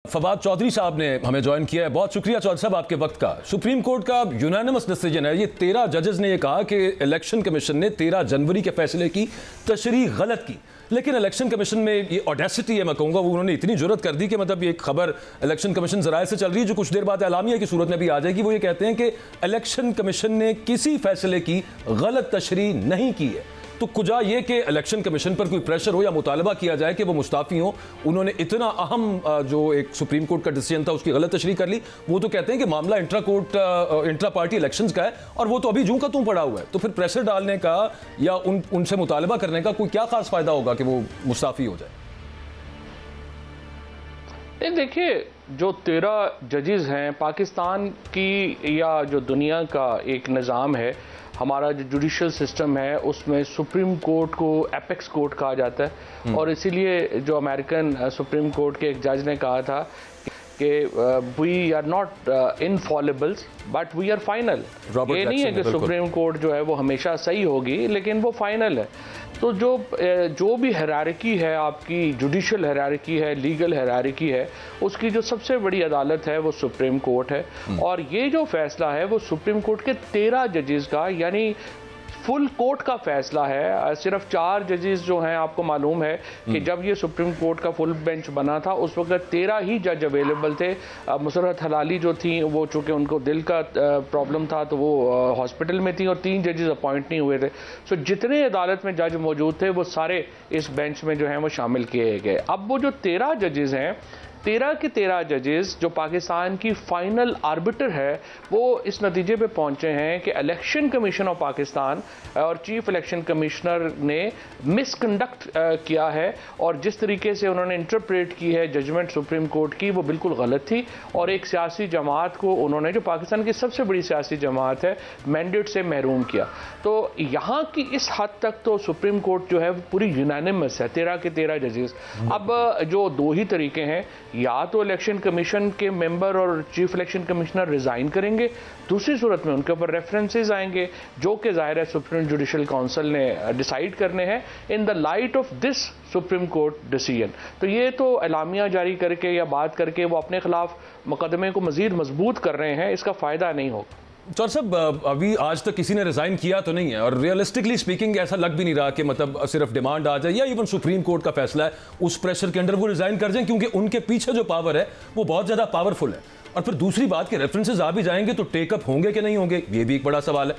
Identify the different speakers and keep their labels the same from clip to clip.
Speaker 1: फवाद चौधरी साहब ने हमें ज्वाइन किया है। बहुत शुक्रिया चौधरी साहब आपके वक्त का। सुप्रीम कोर्ट का यूनानिमस डिसीजन है। ये 13 जजेस ने ये कहा कि इलेक्शन कमीशन ने 13 जनवरी के फैसले की तशरीह गलत की, लेकिन इलेक्शन कमीशन में ये ऑडेसिटी है, मैं कहूँगा वो उन्होंने इतनी जुर्रत कर दी कि मतलब ये एक खबर इलेक्शन कमीशन जराए से चल रही है जो कुछ देर बाद एलामिया की सूरत में भी आ जाएगी। वो ये कहते हैं कि इलेक्शन कमीशन ने किसी फैसले की गलत तशरीह नहीं की है। तो कुजा ये कि इलेक्शन कमीशन पर कोई प्रेशर हो या मुतालबा किया जाए कि वो मुस्ताफ़ी हो, उन्होंने इतना अहम जो एक सुप्रीम कोर्ट का डिसीजन था उसकी गलत तशरीह कर ली। वो तो कहते हैं कि मामला इंट्रा पार्टी इलेक्शंस का है और वो तो अभी जूं का तूं पड़ा हुआ है, तो फिर प्रेशर डालने का या उनसे मुतालबा करने का कोई क्या खास फायदा होगा कि वो मुस्ताफ़ी हो जाए?
Speaker 2: नहीं, देखिए, जो 13 जजेस हैं पाकिस्तान की या जो दुनिया का एक निज़ाम है, हमारा जो जुडिशल सिस्टम है उसमें सुप्रीम कोर्ट को एपेक्स कोर्ट कहा जाता है। और इसीलिए जो अमेरिकन सुप्रीम कोर्ट के एक जज ने कहा था कि we are not infallibles but we are final. ये नहीं है कि सुप्रीम कोर्ट जो है वो हमेशा सही होगी, लेकिन वो फाइनल है। तो जो भी हायरार्की है, आपकी जुडिशल हायरार्की है, लीगल हायरार्की है, उसकी जो सबसे बड़ी अदालत है वो सुप्रीम कोर्ट है। और ये जो फैसला है वो सुप्रीम कोर्ट के 13 जजेस का, यानी फुल कोर्ट का फैसला है। सिर्फ 4 जजेस जो हैं, आपको मालूम है कि जब ये सुप्रीम कोर्ट का फुल बेंच बना था उस वक्त 13 ही जज अवेलेबल थे। मुसर्रत हलाली जो थी वो चूँकि उनको दिल का प्रॉब्लम था तो वो हॉस्पिटल में थी और 3 जजेस अपॉइंट नहीं हुए थे। सो जितने अदालत में जज मौजूद थे वो सारे इस बेंच में जो हैं वो शामिल किए गए। अब वो जो 13 जजेस हैं, 13 के 13 जजेस जो पाकिस्तान की फाइनल आर्बिटर है, वो इस नतीजे पे पहुंचे हैं कि इलेक्शन कमीशन ऑफ पाकिस्तान और चीफ इलेक्शन कमिश्नर ने मिसकंडक्ट किया है और जिस तरीके से उन्होंने इंटरप्रेट की है जजमेंट सुप्रीम कोर्ट की, वो बिल्कुल गलत थी। और एक सियासी जमात को उन्होंने, जो पाकिस्तान की सबसे बड़ी सियासी जमात है, मैंडेट से महरूम किया। तो यहाँ की इस हद तक तो सुप्रीम कोर्ट जो है वो पूरी यूनानिमस है, 13 के 13 जजेस। अब जो 2 ही तरीके हैं, या तो इलेक्शन कमीशन के मेंबर और चीफ इलेक्शन कमिश्नर रिजाइन करेंगे, दूसरी सूरत में उनके ऊपर रेफरेंसेस आएंगे जो कि जाहिर है सुप्रीम जुडिशल काउंसिल ने डिसाइड करने हैं in the light of this supreme court decision. तो ये तो एलामिया जारी करके या बात करके वो अपने खिलाफ मुकदमे को मजीद मजबूत कर रहे हैं, इसका फायदा नहीं होगा।
Speaker 1: चौधरी साहब, अभी आज तक किसी ने रिजाइन किया तो नहीं है और रियलिस्टिकली स्पीकिंग ऐसा लग भी नहीं रहा कि मतलब सिर्फ डिमांड आ जाए या इवन सुप्रीम कोर्ट का फैसला है उस प्रेशर के अंडर वो रिजाइन कर जाएं, क्योंकि उनके पीछे जो पावर है वो बहुत ज्यादा पावरफुल है। और फिर दूसरी बात कि रेफरेंसेस आ भी जाएंगे तो टेकअप होंगे कि नहीं होंगे, ये भी एक बड़ा सवाल है।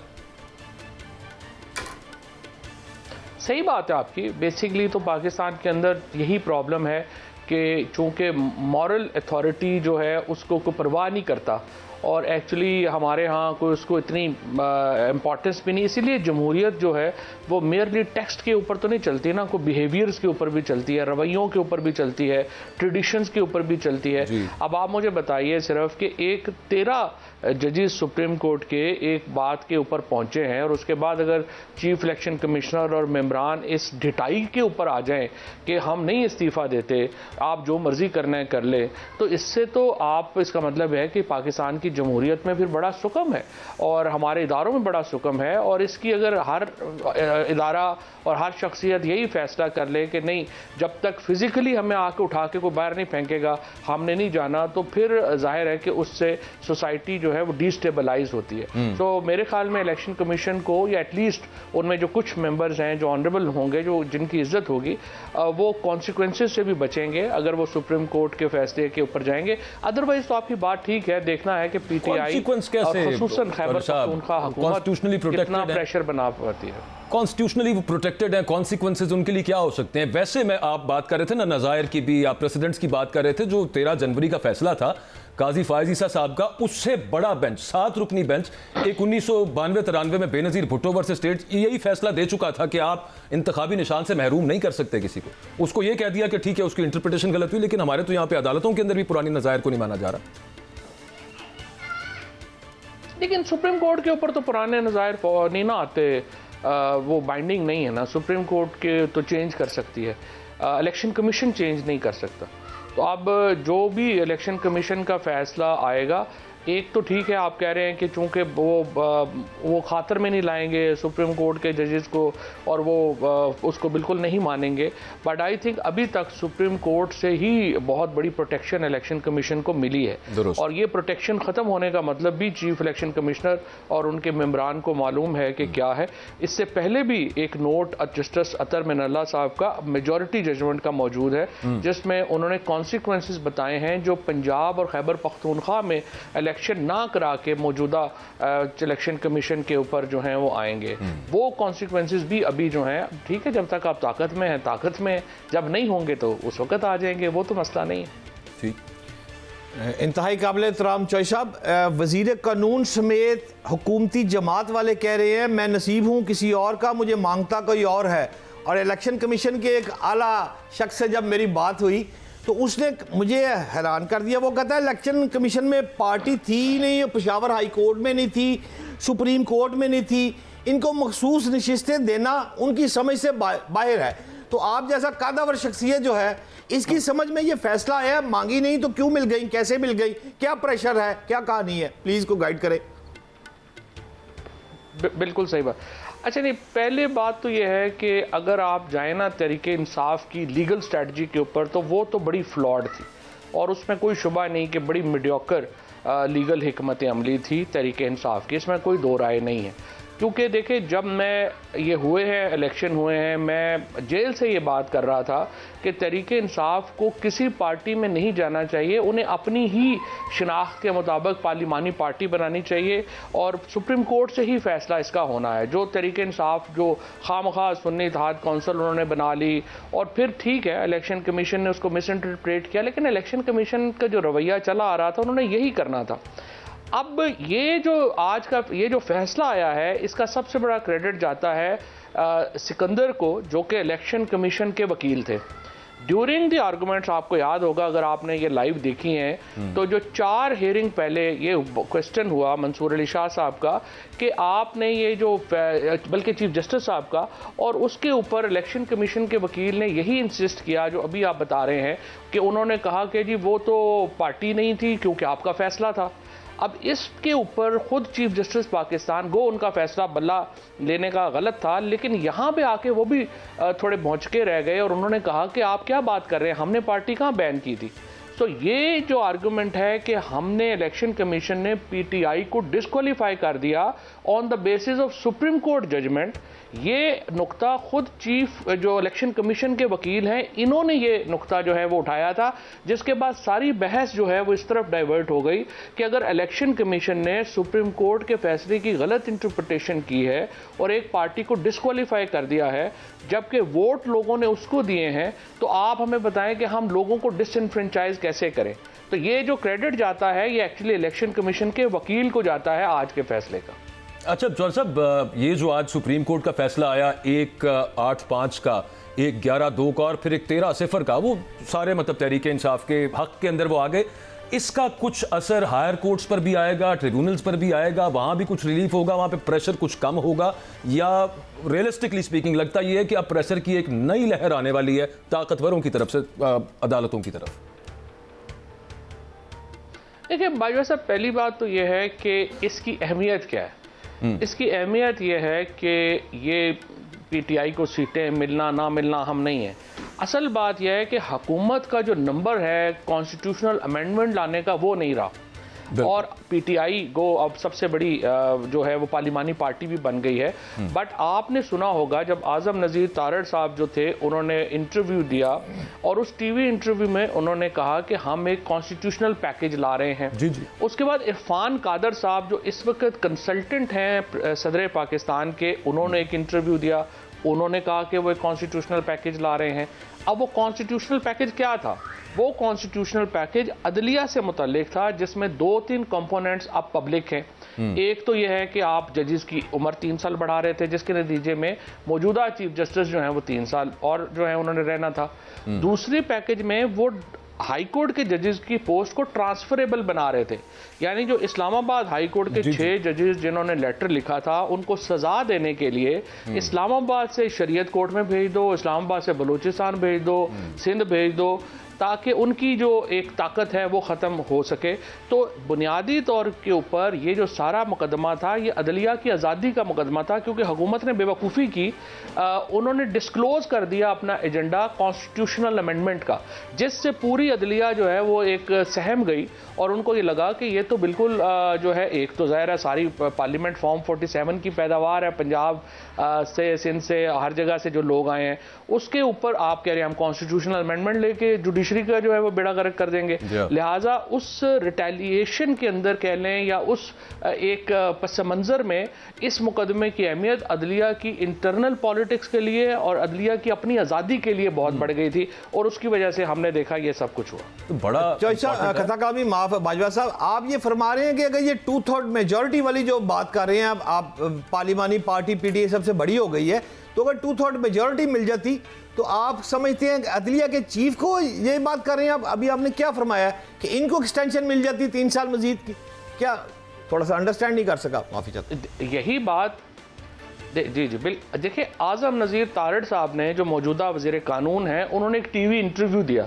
Speaker 2: सही बात है आपकी। बेसिकली तो पाकिस्तान के अंदर यही प्रॉब्लम है कि चूंकि मॉरल अथॉरिटी जो है उसको कोई परवाह नहीं करता और एक्चुअली हमारे यहाँ कोई उसको इतनी इम्पोर्टेंस भी नहीं, इसीलिए जमहूरियत जो है वो मेयरली टेक्स्ट के ऊपर तो नहीं चलती ना, कोई बिहेवियर्स के ऊपर भी चलती है, रवैयों के ऊपर भी चलती है, ट्रेडिशंस के ऊपर भी चलती है। अब आप मुझे बताइए सिर्फ कि एक 13 जजेस सुप्रीम कोर्ट के एक बात के ऊपर पहुंचे हैं और उसके बाद अगर चीफ इलेक्शन कमिश्नर और मेंबरान इस ढिठाई के ऊपर आ जाएं कि हम नहीं इस्तीफ़ा देते, आप जो मर्जी करना है कर ले, तो इससे तो आप, इसका मतलब है कि पाकिस्तान की जमहूरियत में फिर बड़ा सुकम है और हमारे इदारों में बड़ा सुकम है। और इसकी अगर हर इदारा और हर शख्सियत यही फैसला कर ले कि नहीं, जब तक फिजिकली हमें आके उठा के कोई बाहर नहीं फेंकेगा हमने नहीं जाना, तो फिर जाहिर है कि उससे सोसाइटी जो है वो डिस्टेबलाइज होती है। तो मेरे ख्याल में इलेक्शन कमीशन को, या एटलीस्ट उनमें जो कुछ मेंबर्स हैं जो ऑनरेबल होंगे, जो जिनकी इज्जत होगी, वो कॉन्सिक्वेंसेस से भी बचेंगे अगर वो सुप्रीम कोर्ट के फैसले के ऊपर जाएंगे। अदरवाइज तो आपकी बात ठीक है, देखना है कि पीटीआई खुसूसन खैबर पख्तूनख्वा हुकूमत कितना प्रेशर बना पाती है।
Speaker 1: कॉन्स्टिट्यूशनली वो प्रोटेक्टेड हैं, कॉन्सिक्वेंसेज उनके लिए क्या हो सकते हैं? वैसे में आप बात कर रहे थे ना नज़ायर की भी, आप प्रेसिडेंट्स की बात कर रहे थे, जो 13 जनवरी का फैसला था काजी फायज ईसा साहब का, उससे बड़ा बेंच, 7 रुकनी बेंच, एक 1992-93 में बेनज़ीर भुट्टो वर्सेस स्टेट यही फैसला दे चुका था कि आप इंतखाबी निशान से महरूम नहीं कर सकते किसी को। उसको ये कह दिया कि ठीक है उसकी इंटरप्रिटेशन गलत हुई, लेकिन हमारे तो यहाँ पे अदालतों के अंदर भी पुरानी नज़ायर को नहीं माना जा रहा।
Speaker 2: लेकिन सुप्रीम कोर्ट के ऊपर तो पुराने नज़ायर नहीं ना आते, वो बाइंडिंग नहीं है ना। सुप्रीम कोर्ट के तो चेंज कर सकती है, इलेक्शन कमीशन चेंज नहीं कर सकता। तो अब जो भी इलेक्शन कमीशन का फैसला आएगा, एक तो ठीक है, आप कह रहे हैं कि चूंकि वो खातर में नहीं लाएंगे सुप्रीम कोर्ट के जजेस को और वो उसको बिल्कुल नहीं मानेंगे, बट आई थिंक अभी तक सुप्रीम कोर्ट से ही बहुत बड़ी प्रोटेक्शन इलेक्शन कमीशन को मिली है और ये प्रोटेक्शन ख़त्म होने का मतलब भी चीफ इलेक्शन कमिश्नर और उनके मेंबरान को मालूम है कि क्या है। इससे पहले भी एक नोट जस्टिस अतर मिनल्ला साहब का मेजॉरिटी जजमेंट का मौजूद है जिसमें उन्होंने कॉन्सिक्वेंसेस बताए हैं जो पंजाब और खैबर पख्तूनख्वा में इलेक्शन ना करा के मौजूदा इलेक्शन कमीशन के ऊपर जो हैं वो आएंगे। वो कॉन्सिक्वेंसेस भी अभी जो हैं, ठीक है, जब तक आप ताकत में हैं ताकत में, जब नहीं होंगे तो उस वक्त आ जाएंगे, वो तो मसला नहीं है।
Speaker 3: ठीक, इंतहाई काबिल एहतराम चौधरी साहब, वजीर कानून समेत हुकूमती जमात वाले कह रहे हैं मैं नसीब हूँ किसी और का, मुझे मांगता कोई और है। और इलेक्शन कमीशन के एक आला शख्स से जब मेरी बात हुई तो उसने मुझे हैरान कर दिया। वो कहता है इलेक्शन कमीशन में पार्टी थी ही नहीं, पेशावर हाई कोर्ट में नहीं थी, सुप्रीम कोर्ट में नहीं थी, इनको मखसूस नशिस्तें देना उनकी समझ से बाहर है। तो आप जैसा कादावर शख्सियत जो है, इसकी समझ में ये फैसला है, मांगी नहीं तो क्यों मिल गई, कैसे मिल गई, क्या प्रेशर है, क्या कहानी है, प्लीज को गाइड करें।
Speaker 2: बिल्कुल सही बात। अच्छा, नहीं, पहले बात तो ये है कि अगर आप जाए ना तरीके इंसाफ की लीगल स्ट्रेटजी के ऊपर, तो वो तो बड़ी फ्लॉड थी और उसमें कोई शुबा नहीं कि बड़ी मीडियोकर लीगल हिकमत अमली थी तरीके इंसाफ की, इसमें कोई दो राय नहीं है। क्योंकि देखिए, जब ये हुए हैं, इलेक्शन हुए हैं, मैं जेल से ये बात कर रहा था कि तरीके इंसाफ को किसी पार्टी में नहीं जाना चाहिए, उन्हें अपनी ही शिनाख्त के मुताबिक पार्लिमानी पार्टी बनानी चाहिए और सुप्रीम कोर्ट से ही फैसला इसका होना है। जो तरीके इंसाफ जो खामखा सुन्नी इत्तेहाद कौंसिल उन्होंने बना ली और फिर ठीक है इलेक्शन कमीशन ने उसको मिस इंटरप्रेट किया, लेकिन इलेक्शन कमीशन का जो रवैया चला आ रहा था उन्होंने यही करना था। अब ये जो आज का ये जो फैसला आया है, इसका सबसे बड़ा क्रेडिट जाता है सिकंदर को, जो कि इलेक्शन कमीशन के वकील थे। ड्यूरिंग द आर्गूमेंट्स, आपको याद होगा अगर आपने ये लाइव देखी हैं, तो जो 4 हियरिंग पहले ये क्वेश्चन हुआ मंसूर अली शाह साहब का कि आपने ये जो, बल्कि चीफ जस्टिस साहब का, और उसके ऊपर इलेक्शन कमीशन के वकील ने यही इंसिस्ट किया जो अभी आप बता रहे हैं कि उन्होंने कहा कि जी वो तो पार्टी नहीं थी क्योंकि आपका फैसला था। अब इसके ऊपर खुद चीफ जस्टिस पाकिस्तान गो उनका फैसला बल्ला लेने का गलत था, लेकिन यहाँ पे आके वो भी थोड़े भौंचके रह गए और उन्होंने कहा कि आप क्या बात कर रहे हैं, हमने पार्टी कहाँ बैन की थी। तो ये जो आर्गुमेंट है कि हमने इलेक्शन कमीशन ने पीटीआई को डिस्क्वालीफाई कर दिया on the basis of supreme court judgment, ये नुक्ता खुद चीफ जो इलेक्शन कमीशन के वकील हैं इन्होंने ये नुक्ता जो है वो उठाया था, जिसके बाद सारी बहस जो है वो इस तरफ डाइवर्ट हो गई कि अगर इलेक्शन कमीशन ने सुप्रीम कोर्ट के फैसले की गलत इंटरप्रिटेशन की है और एक पार्टी को डिस्क्वालीफाई कर दिया है जबकि वोट लोगों ने उसको दिए हैं, तो आप हमें बताएं कि हम लोगों को डिसइंफ्रेंचाइज कैसे करें। तो ये जो क्रेडिट जाता है ये एक्चुअली इलेक्शन कमीशन के वकील को जाता है आज के फैसले का।
Speaker 1: अच्छा जौहर साहब, ये जो आज सुप्रीम कोर्ट का फैसला आया, एक 8-5 का, एक 11-2 का और फिर एक 13-0 का, वो सारे मतलब तहरीके इंसाफ के हक के अंदर वो आ गए, इसका कुछ असर हायर कोर्ट्स पर भी आएगा, ट्रिब्यूनल्स पर भी आएगा, वहां भी कुछ रिलीफ होगा, वहां पे प्रेशर कुछ कम होगा, या रियलिस्टिकली स्पीकिंग लगता ये है कि अब प्रेशर की एक नई लहर आने वाली है ताकतवरों की तरफ से अदालतों की तरफ?
Speaker 2: देखिए बाजवा साहब, पहली बात तो यह है कि इसकी अहमियत क्या है। इसकी अहमियत यह है कि ये पीटीआई को सीटें मिलना ना मिलना हम नहीं है, असल बात यह है कि हुकूमत का जो नंबर है कॉन्स्टिट्यूशनल अमेंडमेंट लाने का वो नहीं रहा और पीटीआई गो अब सबसे बड़ी जो है वो पार्लिमानी पार्टी भी बन गई है। बट आपने सुना होगा जब आजम नज़ीर तारड़ साहब जो थे उन्होंने इंटरव्यू दिया और उस टीवी इंटरव्यू में उन्होंने कहा कि हम एक कॉन्स्टिट्यूशनल पैकेज ला रहे हैं। जी जी। उसके बाद इरफान कादर साहब जो इस वक्त कंसल्टेंट हैं सदर पाकिस्तान के, उन्होंने एक इंटरव्यू दिया, उन्होंने कहा कि वो एक कॉन्स्टिट्यूशनल पैकेज ला रहे हैं। अब वो कॉन्स्टिट्यूशनल पैकेज क्या था? वो कॉन्स्टिट्यूशनल पैकेज अदलिया से मुतल्लिक था जिसमें 2-3 कंपोनेंट्स अब पब्लिक हैं। एक तो यह है कि आप जजेस की उम्र 3 साल बढ़ा रहे थे जिसके नतीजे में मौजूदा चीफ जस्टिस जो हैं वो 3 साल और जो है उन्होंने रहना था। दूसरे पैकेज में वो हाई कोर्ट के जजेस की पोस्ट को ट्रांसफरेबल बना रहे थे, यानी जो इस्लामाबाद हाई कोर्ट के 6 जजेस जिन्होंने लेटर लिखा था उनको सजा देने के लिए इस्लामाबाद से शरीयत कोर्ट में भेज दो, इस्लामाबाद से बलूचिस्तान भेज दो, सिंध भेज दो, ताकि उनकी जो एक ताकत है वो ख़त्म हो सके। तो बुनियादी तौर के ऊपर ये जो सारा मुकदमा था ये अदलिया की आज़ादी का मुकदमा था, क्योंकि हुकूमत ने बेवकूफ़ी की, उन्होंने डिस्क्लोज़ कर दिया अपना एजेंडा कॉन्स्टिट्यूशनल अमेंडमेंट का, जिससे पूरी अदलिया जो है वो एक सहम गई और उनको ये लगा कि ये तो बिल्कुल जो है, एक तो ज़ाहिर है सारी पार्लियामेंट फॉर्म 47 की पैदावार है, पंजाब से, सिंध से, हर जगह से जो लोग आए हैं, उसके ऊपर आप कह रहे हैं हम कॉन्स्टिट्यूशनल अमेंडमेंट लेके जुडिशरी का जो है वो बेड़ा गर्क कर देंगे। लिहाजा उस रिटेलिएशन के अंदर कह लें या उस एक पस मंज़र में इस मुकदमे की अहमियत अदलिया की इंटरनल पॉलिटिक्स के लिए और अदलिया की अपनी आज़ादी के लिए बहुत बढ़ गई थी, और उसकी वजह से हमने देखा ये सब कुछ हुआ।
Speaker 1: तो बड़ा
Speaker 3: कथा का भी माफ बाजवा साहब, आप ये फरमा रहे हैं कि अगर ये 2/3 मेजॉरिटी वाली जो बात कर रहे हैं आप पार्लिमानी पार्टी पीटीआई सबसे बड़ी हो गई है, तो अगर 2/3 मेजॉरिटी मिल जाती तो आप समझते हैं अदलिया के चीफ को ये बात कर रहे हैं आप? अभी आपने क्या फरमाया कि इनको एक्सटेंशन मिल जाती 3 साल मजीद की, क्या थोड़ा सा अंडरस्टैंड नहीं कर सका, माफी चाहता।
Speaker 2: यही बात जी बिल्कुल। देखिए, आज़म नज़ीर तारड़ साहब ने, जो मौजूदा वज़ीर कानून हैं, उन्होंने एक टीवी इंटरव्यू दिया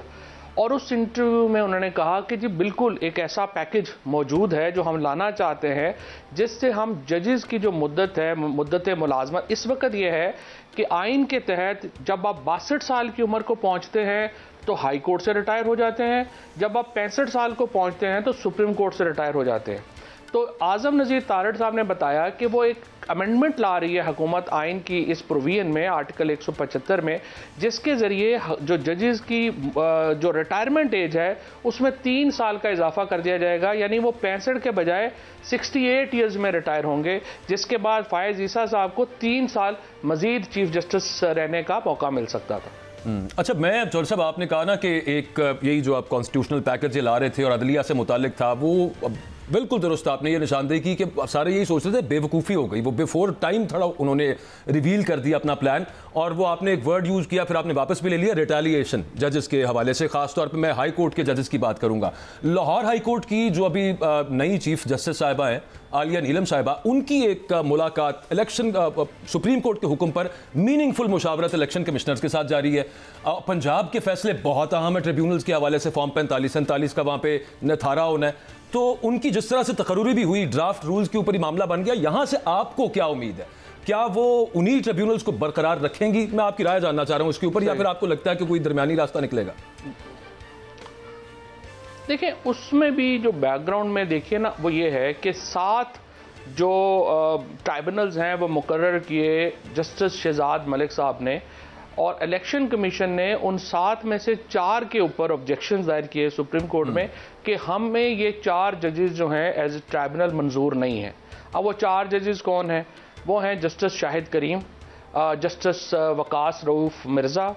Speaker 2: और उस इंटरव्यू में उन्होंने कहा कि जी बिल्कुल एक ऐसा पैकेज मौजूद है जो हम लाना चाहते हैं, जिससे हम जजेस की जो मुद्दत है, मुद्दत मुलाजमत इस वक्त ये है कि आइन के तहत जब आप 62 साल की उम्र को पहुंचते हैं तो हाई कोर्ट से रिटायर हो जाते हैं, जब आप 65 साल को पहुंचते हैं तो सुप्रीम कोर्ट से रिटायर हो जाते हैं। तो आज़म नज़ीर तारड़ साहब ने बताया कि वो एक अमेंडमेंट ला रही है हुकूमत आइन की इस प्रोविजन में, आर्टिकल 175 में, जिसके ज़रिए जो जजेस की जो रिटायरमेंट एज है उसमें 3 साल का इजाफा कर दिया जाएगा, यानी वो 65 के बजाय 68 ईयर्स में रिटायर होंगे, जिसके बाद फायज़ ईसा साहब को 3 साल मजीद चीफ जस्टिस रहने का मौका मिल सकता था।
Speaker 1: अच्छा, मैं चौधरी साहब, आपने कहा ना कि एक यही जो आप कॉन्स्टिट्यूशनल पैकेज ला रहे थे और अदलिया से मुतालिक था, वो बिल्कुल दुरुस्त आपने ये निशानदेही की कि सारे यही सोच रहे थे, बेवकूफ़ी हो गई, वो बिफोर टाइम थोड़ा उन्होंने रिवील कर दिया अपना प्लान, और वो आपने एक वर्ड यूज़ किया, फिर आपने वापस भी ले लिया, रिटेलिएशन जजेस के हवाले से। खासतौर पे मैं हाई कोर्ट के जजेस की बात करूंगा। लाहौर हाई कोर्ट की जो अभी नई चीफ जस्टिस साहिबा हैं, आलिया नीलम साहिबा, उनकी एक मुलाकात इलेक्शन सुप्रीम कोर्ट के हुक्म पर मीनिंगफुल मुशावरत इलेक्शन कमिश्नर्स के साथ जारी है। पंजाब के फैसले बहुत अहम है ट्रिब्यूनल्स के हवाले से, फॉर्म 45-47 का वहाँ पे नथारा होना है, तो उनकी जिस तरह से तकर्रुरी भी हुई, ड्राफ्ट रूल्स के ऊपर ही मामला बन गया। यहाँ से आपको क्या उम्मीद है? क्या वो उन्हीं ट्रिब्यूनल्स को बरकरार रखेंगी? मैं आपकी राय जानना चाह रहा हूँ इसके ऊपर, या फिर आपको लगता है कि कोई दरमियानी रास्ता निकलेगा?
Speaker 2: देखिए, उसमें भी जो बैकग्राउंड में देखिए ना, वो ये है कि 7 जो ट्राइब्यूनल्स हैं वो मुकर्रर किए जस्टिस शहजाद मलिक साहब ने, और इलेक्शन कमीशन ने उन 7 में से 4 के ऊपर ऑब्जेक्शन दायर किए सुप्रीम कोर्ट में कि हमें ये 4 जजेस जो हैं एज ए ट्राइब्यूनल मंजूर नहीं है। अब वो 4 जजेस कौन हैं? वो हैं जस्टिस शाहिद करीम, जस्टिस वकास रऊफ मिर्ज़ा,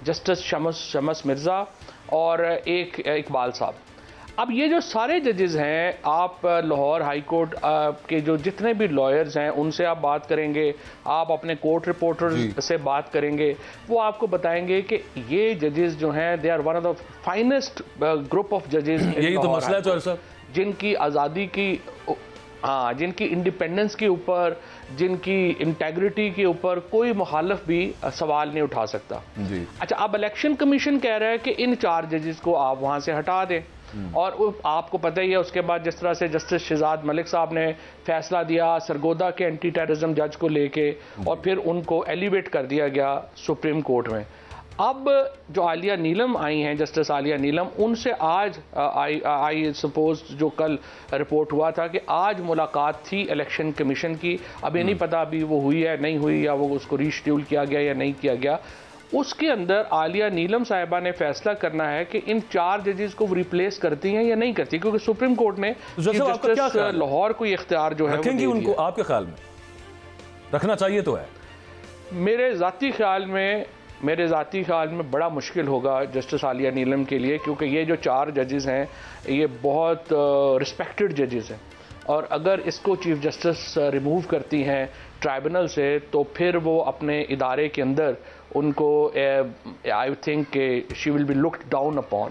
Speaker 2: जस्टिस शमस मिर्ज़ा और एक इकबाल साहब। अब ये जो सारे जजेस हैं, आप लाहौर हाई कोर्ट के जो जितने भी लॉयर्स हैं उनसे आप बात करेंगे, आप अपने कोर्ट रिपोर्टर्स से बात करेंगे, वो आपको बताएंगे कि ये जजेस जो हैं they are one of the finest group of जजेस।
Speaker 1: यही तो मसला है चौधरी साहब,
Speaker 2: जिनकी आज़ादी की, हाँ, जिनकी इंडिपेंडेंस के ऊपर, जिनकी इंटेग्रिटी के ऊपर कोई मुखालिफ भी सवाल नहीं उठा सकता जी। अच्छा, अब इलेक्शन कमीशन कह रहा है कि इन 4 जजेस को आप वहाँ से हटा दें, और आपको पता ही है उसके बाद जिस तरह से जस्टिस शहजाद मलिक साहब ने फैसला दिया सरगोदा के एंटी टेररिज्म जज को लेके, और फिर उनको एलिवेट कर दिया गया सुप्रीम कोर्ट में। अब जो आलिया नीलम आई हैं, जस्टिस आलिया नीलम, उनसे आज आई सपोज जो कल रिपोर्ट हुआ था कि आज मुलाकात थी इलेक्शन कमीशन की। अब ये नहीं पता अभी वो हुई है नहीं हुई, या वो उसको रीशेड्यूल किया गया या नहीं किया गया। उसके अंदर आलिया नीलम साहिबा ने फैसला करना है कि इन 4 जजेस को रिप्लेस करती हैं या नहीं करती, क्योंकि सुप्रीम कोर्ट ने जस्टिस लाहौर को इख्तियार जो है
Speaker 1: रखेंगी उनको। आपके ख्याल में रखना चाहिए तो है? मेरे
Speaker 2: ज़ाती ख्याल में बड़ा मुश्किल होगा जस्टिस आलिया नीलम के लिए, क्योंकि ये जो 4 जजेस हैं ये बहुत रिस्पेक्टेड जजेस हैं, और अगर इसको चीफ जस्टिस रिमूव करती हैं ट्राइब्यूनल से तो फिर वो अपने इदारे के अंदर उनको I think she will be looked down upon.